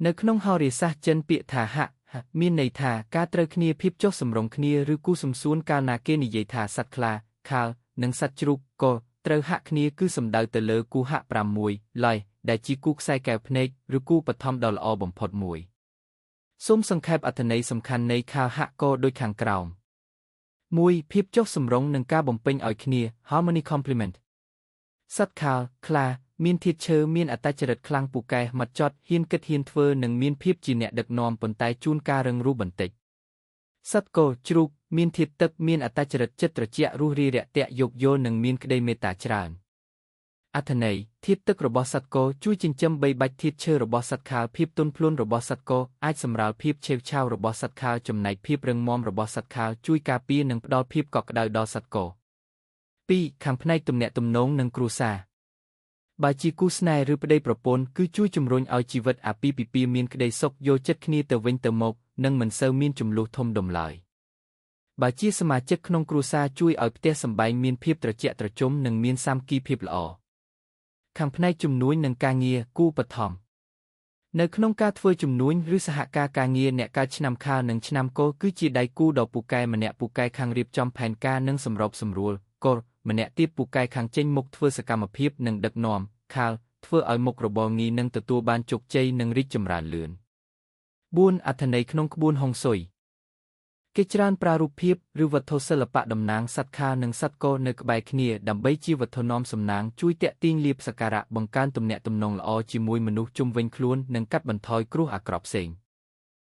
នៅក្នុងហោរាសាស្ត្រចិនពាក្យថាហៈមានន័យថាការត្រូវគ្នាភាពចុះសម្រុងគ្នាឬគូសំសួនកាលណាគេនិយាយថាសត្វខ្លាខាលនិងសត្វជ្រូកក៏ត្រូវហាក់គ្នាគឺសំដៅទៅលើគូហាក់6ឡយដែលជាគូខ្សែកែវភ្នែកឬគូបឋមដ៏ល្អបំផុតមួយសូមសង្ខេបអត្ថន័យសំខាន់នៃខាលហាក់ក៏ដូចខាងក្រោម 1. ភាពចុះសម្រុងនិងការបំពេញឲ្យគ្នា Harmony Complement សត្វខាលខ្លាមានធាតុឈើមានអត្តចរិតខ្លាំងពូកែហ្មត់ចត់ហ៊ានគិតហ៊ានធ្វើនិងមានភាពជាអ្នកដឹកនាំប៉ុន្តែជួនកាលរឹងរូសបន្តិចសត្វគោជ្រូកមានធាតុទឹកមានអត្តចរិតចិត្តត្រជាក់រួសរាយរាក់ទាក់យោគយល់និងមានក្តីមេត្តាច្រើនអត្ថន័យធាតុទឹករបស់សត្វគោជួយចិញ្ចឹមបីបាច់ធាតុឈើរបស់សត្វខាលភាពទន់ភ្លន់របស់សត្វគោអាចសម្រាលភាពឆេវឆាវរបស់សត្វខាលចំណែកភាពរឹងមាំរបស់សត្វខាលជួយការពារនិងផ្ដល់ភាពកក់ក្ដៅដល់សត្វគោ 2. ខាងផ្នែកទំនាក់ទំនងនិងគ្រួសារបើជាគូស្នេហ៍ឬប្តីប្រពន្ធគឺជួយជំរុញឲ្យជីវិតអាពាហ៍ពិពាហ៍មានក្តីសុខយកចិត្តគ្នាទៅវិញទៅមកនិងមិនសូវមានជម្លោះធំដុំឡើយបើជាសមាជិកក្នុងគ្រួសារជួយឲ្យផ្ទះសម្បែងមានភាពត្រជាក់ត្រជុំនិងមានសាមគ្គីភាពល្អខាងផ្នែកជំនួញនិងការងារគូបឋមនៅក្នុងការធ្វើជំនួញឬសហការងារអ្នកកើតឆ្នាំខាលនិងឆ្នាំគោគឺជាដៃគូដ៏ពូកែម្នាក់ពូកែខាងរៀបចំផែនការនិងសម្របសម្រួលគោម្នាក់ទៀតពូកែខាងចេញមុខធ្វើសកម្មភាពនិងដឹកនាំខាលធ្វើឲ្យមុខរបរងារនឹងទទួលបានជោគជ័យនិងរីកចម្រើនលឿន 4. អត្ថន័យក្នុងក្បួនហុងស៊ុយគេច្រើនប្រើរូបភាពឬវត្ថុសិល្បៈតំណាងសត្វខាលនិងសត្វគោនៅក្បែរគ្នាដើម្បីជាវត្ថុនាំសំណាងជួយទាក់ទាញលាភសក្ការៈបង្កើនទំនាក់ទំនងល្អជាមួយមនុស្សជុំវិញខ្លួននិងកាត់បន្ថយគ្រោះអាក្រក់ផ្សេង